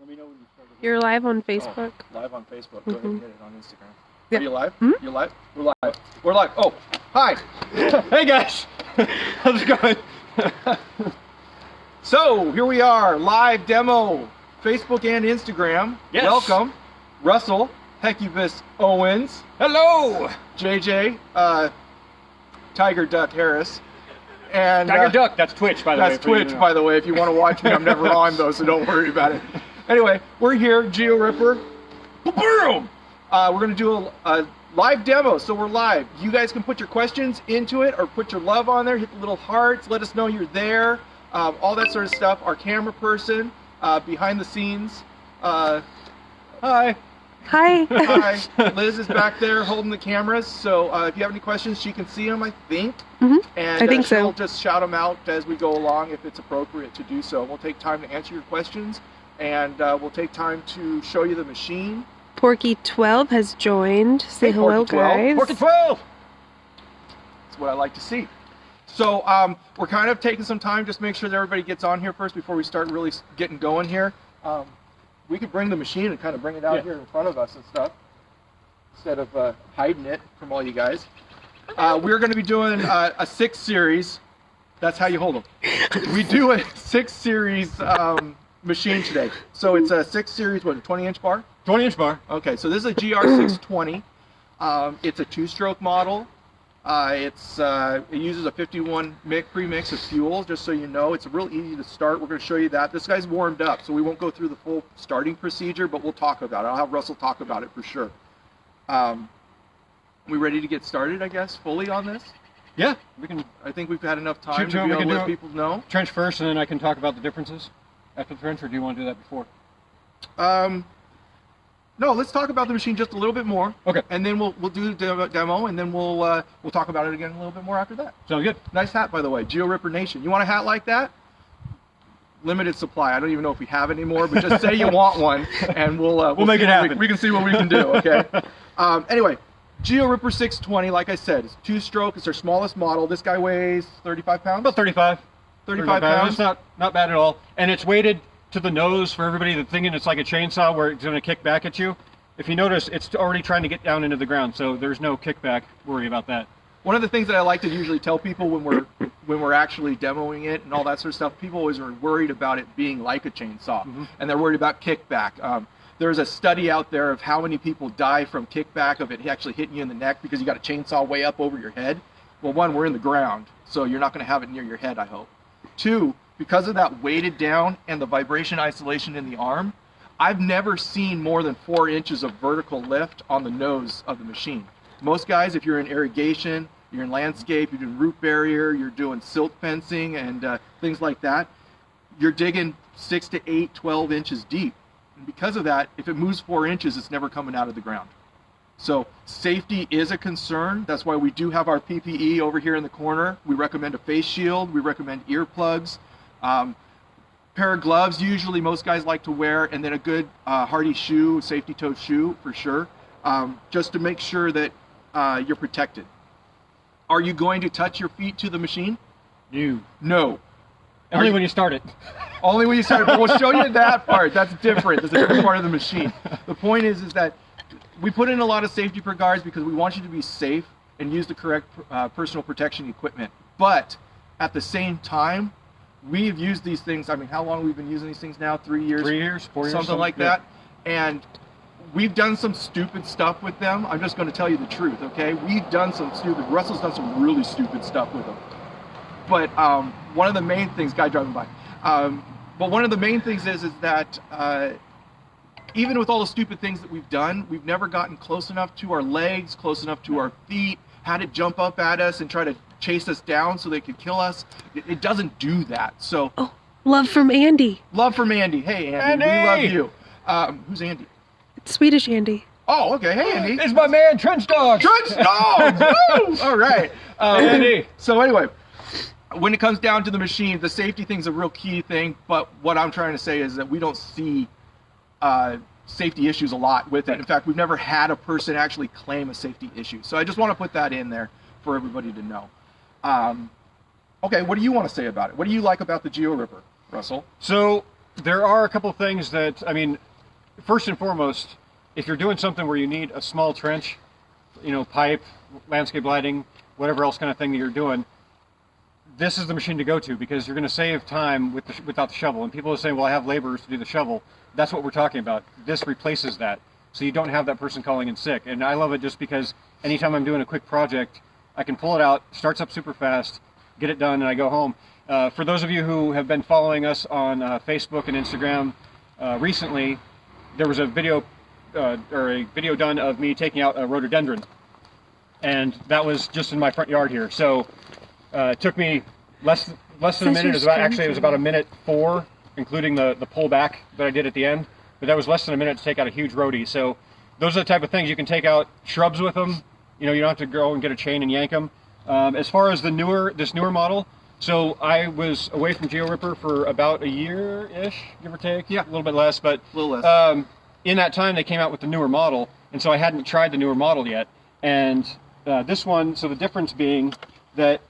Let me know when you start. You're live on Facebook. Oh, live on Facebook. Go ahead and get it on Instagram. Yeah. Are you live? Mm-hmm. You're live? We're live. We're live. Oh, hi. Hey, guys. How's it going? So, here we are. Live demo. Facebook and Instagram. Yes. Welcome. Russell, Hecubus Owens. Hello! JJ, Tiger Duck Harris. And Tiger Duck, that's Twitch, by the way. that's Twitch, by the way. If you want to watch me, I'm never on, though, so don't worry about it. Anyway, we're here, GeoRipper. Boom! We're going to do a live demo, so we're live. You guys can put your questions into it or put your love on there, hit the little hearts, let us know you're there, all that sort of stuff. Our camera person, behind the scenes. Hi. Hi. Hi. Liz is back there holding the cameras, so if you have any questions, she can see them, I think. Mm-hmm. And I think she'll so. just shout them out as we go along if it's appropriate to do so. We'll take time to answer your questions, and we'll take time to show you the machine. Porky12 has joined. Say Hey, hello, Porky12. guys. Porky12! That's what I like to see. So we're kind of taking some time just to make sure that everybody gets on here first before we start really getting going here. We could bring the machine and kind of bring it out here in front of us and stuff instead of hiding it from all you guys. We're going to be doing a 6 series. That's how you hold them. We do a 6 series machine today. So it's a 6 series, what, a 20-inch bar? 20-inch bar. Okay, so this is a GR620. It's a 2-stroke model. It uses a 51 pre-mix of fuel, just so you know. It's real easy to start. We're going to show you that. This guy's warmed up, so we won't go through the full starting procedure, but we'll talk about it. I'll have Russell talk about it for sure. We ready to get started, I guess, fully on this? Yeah, we can. I think we've had enough time to we be able can to do let it. people know. Trench first, and then I can talk about the differences after the trench, or do you want to do that before? No, let's talk about the machine just a little bit more. Okay. And then we'll do the demo, and then we'll talk about it again a little bit more after that. Sounds good. Nice hat, by the way, GeoRipper Nation. You want a hat like that? Limited supply. I don't even know if we have any more, but just say you want one, and we'll make it happen. We can see what we can do. Okay. Anyway, GeoRipper 620, like I said, it's 2-stroke. It's our smallest model. This guy weighs 35 pounds. About 35. 35 pounds. It's not bad at all, and it's weighted to the nose for everybody that's thinking it's like a chainsaw where it's going to kick back at you. If you notice, it's already trying to get down into the ground, so there's no kickback worry about that. One of the things that I like to usually tell people when we're actually demoing it and all that sort of stuff, people always are worried about it being like a chainsaw, and they're worried about kickback. There's a study out there of how many people die from kickback of it actually hitting you in the neck because you got a chainsaw way up over your head. Well, one, we're in the ground, so you're not going to have it near your head, I hope. 2, because of that weighted down and the vibration isolation in the arm, I've never seen more than 4 inches of vertical lift on the nose of the machine. Most guys, if you're in irrigation, you're in landscape, you're doing root barrier, you're doing silt fencing and things like that, you're digging 6 to 8, 12 inches deep. And because of that, if it moves 4 inches, it's never coming out of the ground. So safety is a concern. That's why we do have our PPE over here in the corner. We recommend a face shield. We recommend earplugs. Pair of gloves, usually most guys like to wear, and then a good hardy shoe, safety toe shoe for sure, just to make sure that you're protected. Are you going to touch your feet to the machine? No. Only when you start it. Only when you start it, but we'll show you that part. That's different. That's a different part of the machine. The point is that we put in a lot of safety guards because we want you to be safe and use the correct personal protection equipment. But at the same time, we've used these things. I mean, how long have we been using these things now? 3 years? 3 years, 4 years. Something like that. And we've done some stupid stuff with them. I'm just going to tell you the truth, okay? We've done some stupid. Russell's done some really stupid stuff with them. But one of the main things, guy driving by. But one of the main things is that even with all the stupid things that we've done, we've never gotten close enough to our legs, close enough to our feet, had it jump up at us and try to chase us down so they could kill us. It doesn't do that. So, love from Andy. Love from Andy. Hey, Andy. We love you. Who's Andy? It's Swedish Andy. Oh, okay. Hey, Andy. It's my man, Trench Dog. Trench Dog! Woo! All right. Andy. So anyway, when it comes down to the machine, the safety thing's a real key thing, but what I'm trying to say is that we don't see safety issues a lot with it. In fact, we've never had a person actually claim a safety issue. So I just want to put that in there for everybody to know. Okay, what do you want to say about it? What do you like about the GeoRipper, Russell? So There are a couple things that, I mean, first and foremost, if you're doing something where you need a small trench, you know, pipe, landscape lighting, whatever else kind of thing that you're doing, this is the machine to go to because you're going to save time without the shovel. And people are saying, well, I have laborers to do the shovel. That's what we're talking about. This replaces that. So you don't have that person calling in sick. And I love it just because anytime I'm doing a quick project, I can pull it out, starts up super fast, get it done, and I go home. For those of you who have been following us on Facebook and Instagram recently, there was a video done of me taking out a rhododendron, and that was just in my front yard here. So it took me less than a minute. It was about a minute 4, including the pull back that I did at the end. But that was less than a minute to take out a huge rhodie. So those are the type of things you can take out shrubs with them. You know, you don't have to go and get a chain and yank them. As far as this newer model, so I was away from GeoRipper for about a year-ish, give or take. Yeah, a little bit less, but a little less. In that time, they came out with the newer model, and so I hadn't tried the newer model yet. And this one, so the difference being that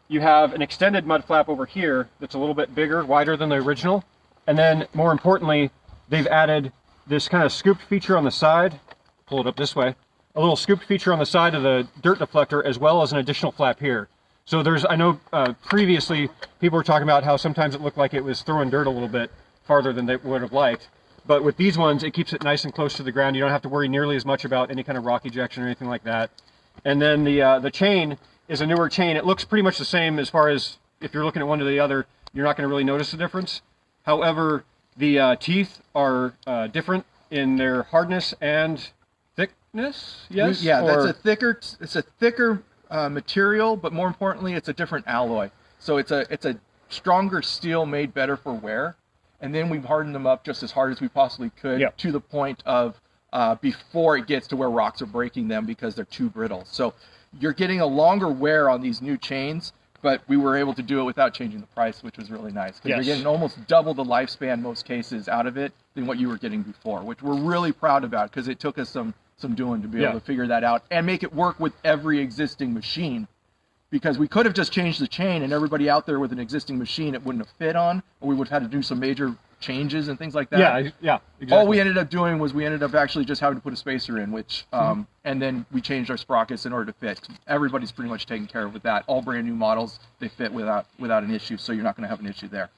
you have an extended mud flap over here that's a little bit bigger, wider than the original, and then more importantly, they've added this kind of scooped feature on the side. Pull it up this way. A little scooped feature on the side of the dirt deflector, as well as an additional flap here. So I know previously people were talking about how sometimes it looked like it was throwing dirt a little bit farther than they would have liked. But with these ones, it keeps it nice and close to the ground. You don't have to worry nearly as much about any kind of rock ejection or anything like that. And then the chain is a newer chain. It looks pretty much the same as far as if you're looking at one to the other, you're not going to really notice the difference. However, the teeth are different in their hardness and thickness. Yes. Yeah, it's a thicker material, but more importantly, it's a different alloy. So it's a stronger steel made better for wear. And then we've hardened them up just as hard as we possibly could to the point of before it gets to where rocks are breaking them because they're too brittle. So you're getting a longer wear on these new chains, but we were able to do it without changing the price, which was really nice. Because you're getting almost double the lifespan, most cases, out of it than what you were getting before, which we're really proud about because it took us some doing to be able to figure that out and make it work with every existing machine. Because we could have just changed the chain and everybody out there with an existing machine it wouldn't have fit on, or we would have had to do some major changes and things like that. Yeah, exactly. All we ended up doing was we ended up actually just having to put a spacer in, which, and then we changed our sprockets in order to fit. Everybody's pretty much taken care of with that. All brand new models, they fit without an issue, so you're not going to have an issue there.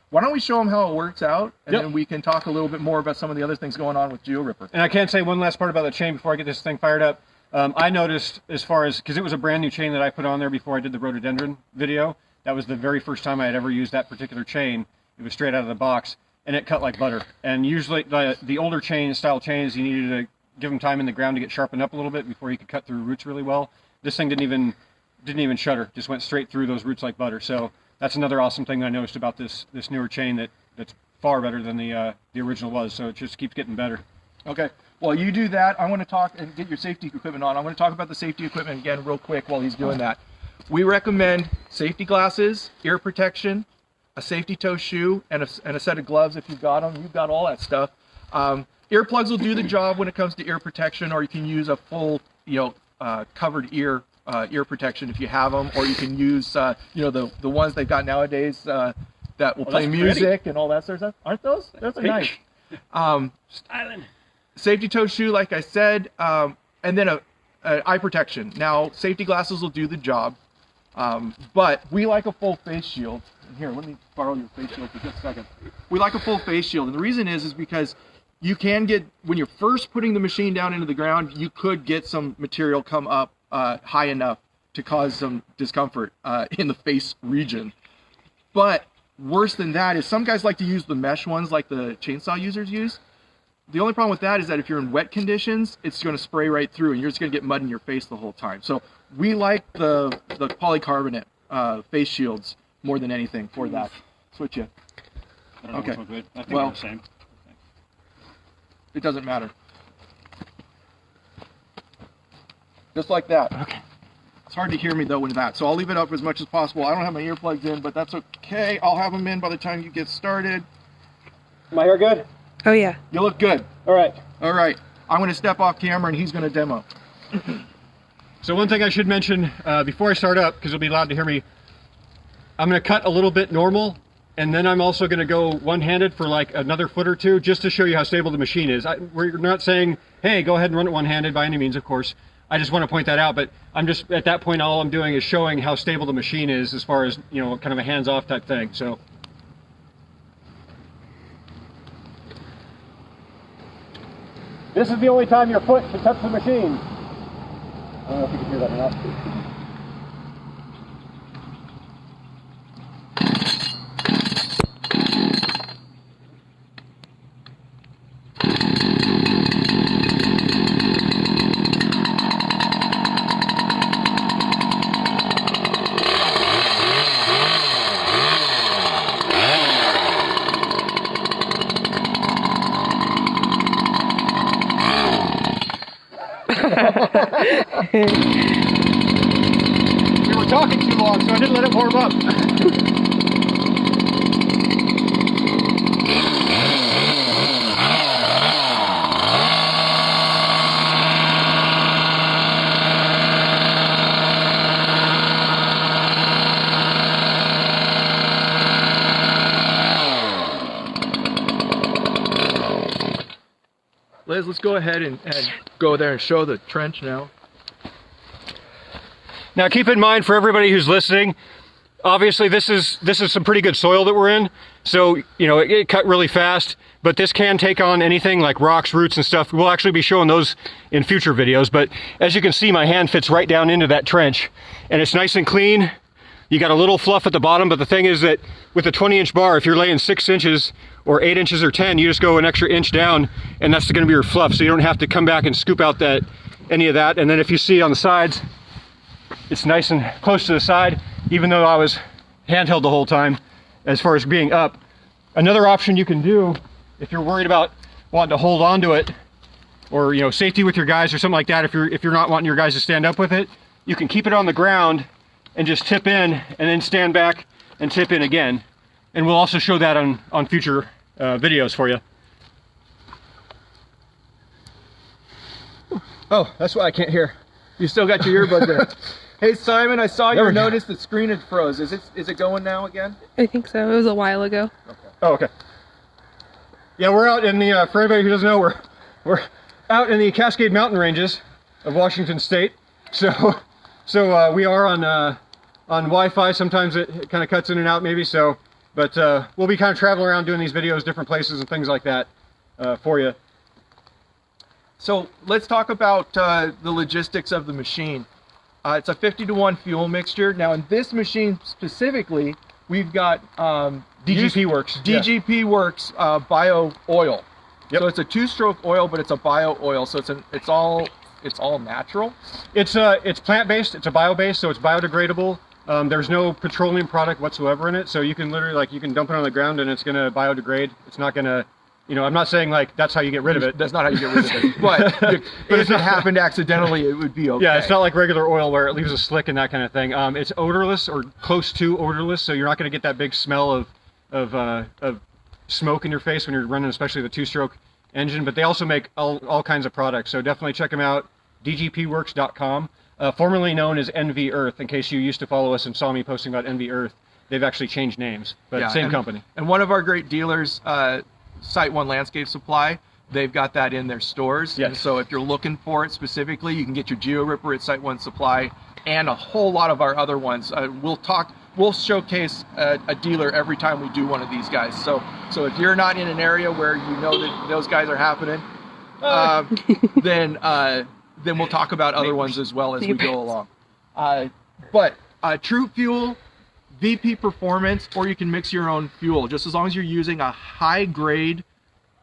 Why don't we show them how it works out, and then we can talk a little bit more about some of the other things going on with GeoRipper. And I can say one last part about the chain before I get this thing fired up. I noticed as far as, because it was a brand new chain that I put on there before I did the rhododendron video. That was the very first time I had ever used that particular chain. It was straight out of the box, and it cut like butter. And usually the older style chains, you needed to give them time in the ground to get sharpened up a little bit before you could cut through roots really well. This thing didn't even shudder, just went straight through those roots like butter. So that's another awesome thing that I noticed about this newer chain that's far better than the original was. So it just keeps getting better. Okay. While you do that, I want to talk and get your safety equipment on. I want to talk about the safety equipment again real quick while he's doing that. We recommend safety glasses, ear protection, a safety toe shoe, and a set of gloves if you've got them. You've got all that stuff. Earplugs will do the job when it comes to ear protection, or you can use a full, covered ear protection if you have them, or you can use, the ones they've got nowadays that will play music and all that sort of stuff. Aren't those? Those are nice. Styling. Safety toe shoe, like I said, and then a eye protection. Now, safety glasses will do the job, but we like a full face shield. Here, let me borrow your face shield for just a second. We like a full face shield, and the reason is because you can get, when you're first putting the machine down into the ground, you could get some material come up high enough to cause some discomfort in the face region. But worse than that is some guys like to use the mesh ones like the chainsaw users use. The only problem with that is that if you're in wet conditions, it's going to spray right through and you're just going to get mud in your face the whole time. So we like the polycarbonate face shields more than anything for that. Switch it. I don't know what's so good. I think well, they're the same. It doesn't matter. Just like that. Okay. It's hard to hear me though with that, so I'll leave it up as much as possible. I don't have my earplugs in, but that's okay. I'll have them in by the time you get started. My hair good? Oh, yeah. You look good. All right. All right. I'm going to step off camera and he's going to demo. So one thing I should mention before I start up, because you'll be loud to hear me, I'm going to cut a little bit normal And then I'm also going to go one-handed for like another foot or two, just to show you how stable the machine is. We're not saying, hey, go ahead and run it one-handed by any means, of course. I just want to point that out, but I'm just, at that point, all I'm doing is showing how stable the machine is as far as, you know, kind of a hands-off type thing. So. This is the only time your foot should touch the machine. I don't know if you can hear that or not. We were talking too long, so I didn't let it warm up. Liz, let's go ahead and go there and show the trench now. Now keep in mind, for everybody who's listening, obviously this is some pretty good soil that we're in, so you know it cut really fast, but this can take on anything like rocks, roots and stuff. We'll actually be showing those in future videos, but as you can see, my hand fits right down into that trench and it's nice and clean. You got a little fluff at the bottom, but the thing is that with a 20-inch bar, if you're laying 6 inches or 8 inches or 10, you just go an extra inch down and that's going to be your fluff, so you don't have to come back and scoop out any of that. And then if you see on the sides, it's nice and close to the side, even though I was handheld the whole time as far as being up. Another option you can do if you're worried about wanting to hold on to it, or you know, safety with your guys or something like that, if you're not wanting your guys to stand up with it, you can keep it on the ground and just tip in and then stand back and tip in again. And we'll also show that on future videos for you. Oh, that's why I can't hear. You still got your earbud there. Hey Simon, I saw you notice the screen had froze. Is it going now again? I think so. It was a while ago. Okay. Oh, okay. Yeah, we're out in the, for anybody who doesn't know, we're out in the Cascade Mountain Ranges of Washington State. So we are on Wi-Fi. Sometimes it kind of cuts in and out maybe, so, but we'll be kind of traveling around doing these videos, different places and things like that for you. So let's talk about the logistics of the machine. It's a 50-to-1 fuel mixture. Now in this machine specifically, we've got DGP Works. DGP Works bio oil. Yep. So it's a 2-stroke oil, but it's a bio oil. So it's all natural. It's plant-based. It's a bio-based, so it's biodegradable. There's no petroleum product whatsoever in it, so you can literally you can dump it on the ground and it's going to biodegrade. It's not going to, you know, I'm not saying like that's how you get rid of it. That's not how you get rid of it. But if it happened accidentally, it would be okay. Yeah, it's not like regular oil where it leaves a slick and that kind of thing. It's odorless or close to odorless, so you're not going to get that big smell of smoke in your face when you're running, especially the 2-stroke engine. But they also make all kinds of products, so definitely check them out. DGPworks.com, formerly known as NV Earth. In case you used to follow us and saw me posting about NV Earth, they've actually changed names, but yeah, same company. And one of our great dealers, Site One Landscape Supply, they've got that in their stores. Yes. And so if you're looking for it specifically, you can get your GeoRipper at Site One Supply and a whole lot of our other ones. We'll showcase a dealer every time we do one of these guys. So if you're not in an area where you know that those guys are happening, then we'll talk about other ones as well as we go along. But True Fuel, VP Performance, or you can mix your own fuel, just as long as you're using a high-grade,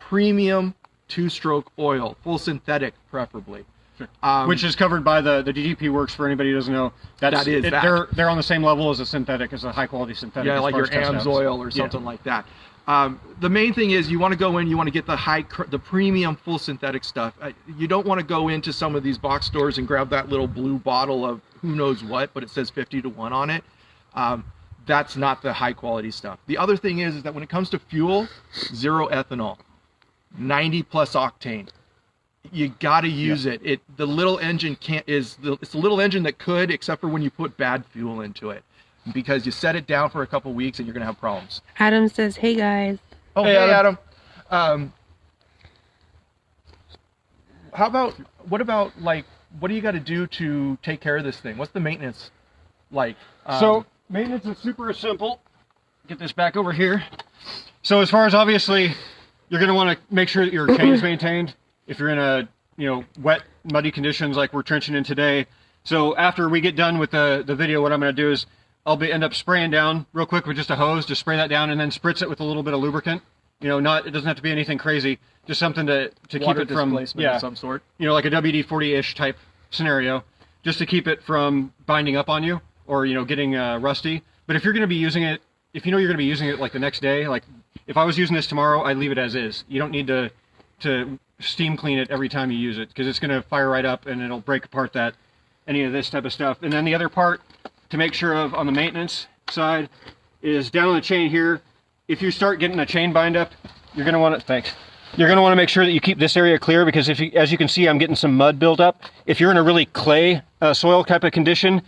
premium 2-stroke oil, full synthetic preferably. Sure. Which is covered by the DGP Works, for anybody who doesn't know. They're on the same level as a synthetic, as a high-quality synthetic. Yeah, like your AMS oil or something like that. The main thing is you want to go in, you want to get the premium full synthetic stuff. You don't want to go into some of these box stores and grab that little blue bottle of who knows what, but it says 50-to-1 on it. That's not the high quality stuff. The other thing is that when it comes to fuel, 0 ethanol, 90 plus octane. You got to use it. The little engine it's the little engine that could, except for when you put bad fuel into it. because you set it down for a couple weeks and you're going to have problems. Adam says, "Hey guys." Oh, hey, Adam. What about like, what do you got to do to take care of this thing? What's the maintenance like? So maintenance is super simple. Get this back over here. So as far as obviously, you're going to want to make sure that your chain is maintained. If you're in a wet, muddy conditions like we're trenching in today. So after we get done with the video, what I'm going to do is end up spraying down real quick with just a hose, just spray that down and then spritz it with a little bit of lubricant. It doesn't have to be anything crazy, just something to keep it from of some sort. Like a WD-40-ish type scenario, just to keep it from binding up on you or getting rusty. But if you're going to be using it, if you're going to be using it like the next day, like if I was using this tomorrow, I'd leave it as is. You don't need to steam clean it every time you use it, because it's going to fire right up and it'll break apart any of this type of stuff. And then the other part to make sure of on the maintenance side is down on the chain here. If you start getting a chain bind up, you're going to want to You're going to want to make sure that you keep this area clear, because as you can see, I'm getting some mud built up. If you're in a really clay soil type of condition,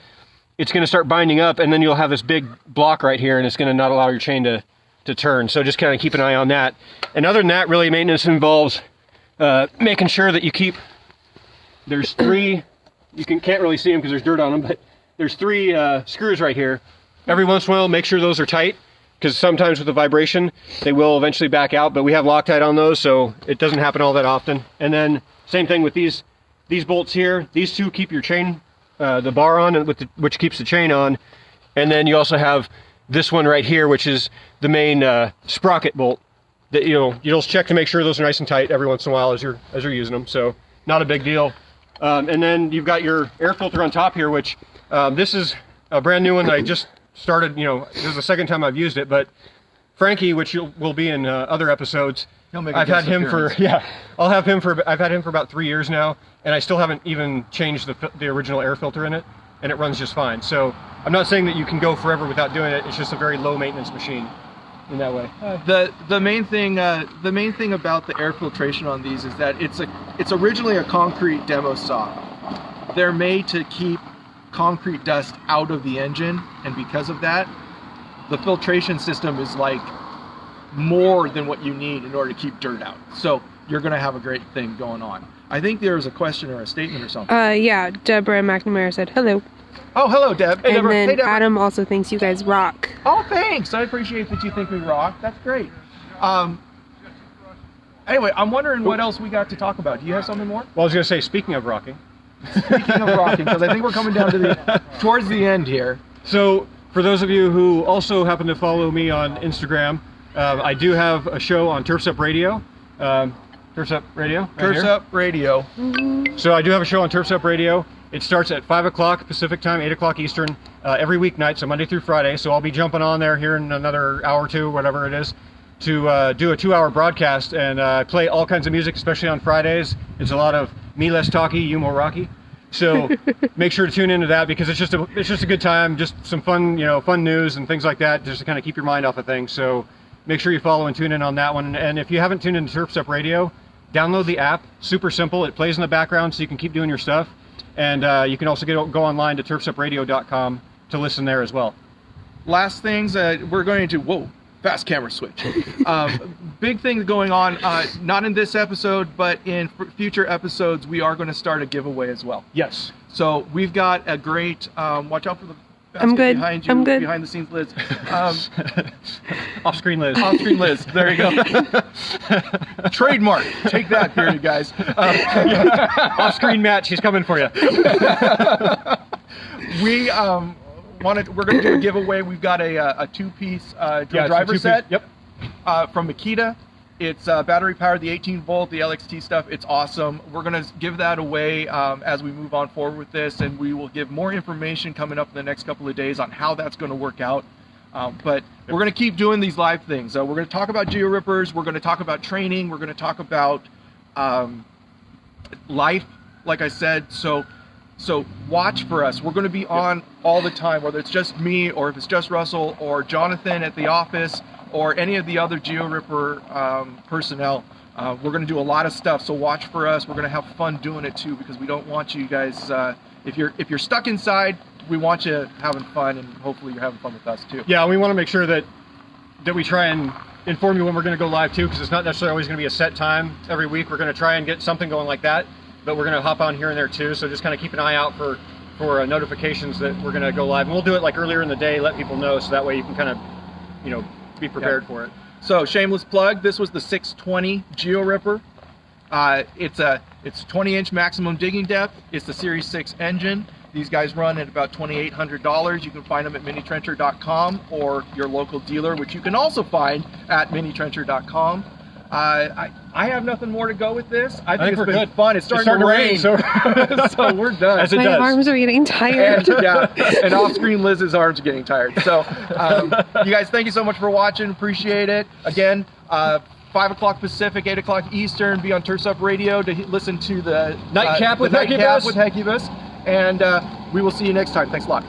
it's going to start binding up, and then you'll have this big block right here, and it's going to not allow your chain to turn. So just kind of keep an eye on that. And other than that, really, maintenance involves making sure that you keep. There's three. You can't really see them because there's dirt on them, but there's three screws right here. Every once in a while, make sure those are tight, because sometimes with the vibration, they will eventually back out, but we have Loctite on those, so it doesn't happen all that often. And then same thing with these bolts here. These two keep your chain, the bar on, which keeps the chain on. And then you also have this one right here, which is the main sprocket bolt that you'll just check to make sure those are nice and tight every once in a while as you're using them. So not a big deal. And then you've got your air filter on top here, which this is a brand new one that I just started. This is the second time I've used it, but Frankie, which will be in other episodes, I've had him for I've had him for about 3 years now, and I still haven't even changed the original air filter in it, and it runs just fine. So I'm not saying that you can go forever without doing it. It's just a very low maintenance machine in that way. The main thing about the air filtration on these is that it's originally a concrete demo saw. They're made to keep concrete dust out of the engine, and because of that, the filtration system is like more than what you need in order to keep dirt out. So you're going to have a great thing going on. I think there's a question or a statement or something. Yeah, Deborah McNamara said hello. Oh, hello, Deb. Hey, and Deborah. then Hey, Deborah. Adam also thinks you guys rock. Oh, thanks. I appreciate that you think we rock. That's great. Anyway, I'm wondering what else we got to talk about. Do you have something more? Well, I was going to say, speaking of rocking, because I think we're coming down to towards the end here. So for those of you who also happen to follow me on Instagram, I do have a show on Turfs Up Radio. Turfs Up Radio? Right Turfs here. Up Radio. So I do have a show on Turfs Up Radio. It starts at 5 o'clock Pacific time, 8 o'clock Eastern, every weeknight, so Monday through Friday. So I'll be jumping on there here in another hour or two, whatever it is, to do a 2-hour broadcast and play all kinds of music, especially on Fridays. It's a lot of me less talky, you more rocky. So make sure to tune into that, because it's just a good time, just some fun, fun news and things like that, just to kind of keep your mind off of things. So make sure you follow and tune in on that one. And if you haven't tuned into Turfs Up Radio, download the app. Super simple. It plays in the background, so you can keep doing your stuff. And you can also go online to turfsupradio.com to listen there as well. Last things we're going to fast camera switch. Big thing going on, not in this episode, but in future episodes, we are going to start a giveaway as well. Yes. So we've got a great, watch out for the basket I'm good. behind you, I'm good. behind the scenes Liz. Off-screen Liz. Off-screen Liz, there you go. Trademark, take that here, you guys. Off-screen Matt, she's coming for you. We're going to do a giveaway. We've got a two-piece driver set. Yep. From Makita. It's battery powered, the 18 volt, the LXT stuff. It's awesome. We're going to give that away as we move on forward with this, and we will give more information coming up in the next couple of days on how that's going to work out. But we're going to keep doing these live things. We're going to talk about GeoRippers. We're going to talk about training. We're going to talk about life, like I said. So watch for us. We're going to be on all the time, whether it's just me or if it's just Russell or Jonathan at the office or any of the other GeoRipper personnel. We're going to do a lot of stuff, so watch for us. We're going to have fun doing it too, because we don't want you guys, if you're stuck inside, we want you having fun, and hopefully you're having fun with us too. Yeah, we want to make sure that we try and inform you when we're going to go live too, because it's not necessarily always going to be a set time every week. We're going to try and get something going like that, but we're going to hop on here and there too. So just kind of keep an eye out for notifications that we're going to go live. And we'll do it like earlier in the day, let people know, so that way you can kind of, be prepared for it. So shameless plug. This was the 620 GeoRipper. It's 20-inch maximum digging depth. It's the Series 6 engine. These guys run at about $2,800. You can find them at minitrencher.com or your local dealer, which you can also find at minitrencher.com. I have nothing more to go with this. I think it's been fun. It's starting to rain, so we're done. As it My does. arms are getting tired. And off-screen Liz's arms are getting tired. So you guys, thank you so much for watching. Appreciate it. Again, 5 o'clock Pacific, 8 o'clock Eastern. Be on Tursup Radio to listen to the Nightcap with Nightcap Hecubus. with Hecubus. And we will see you next time. Thanks a lot.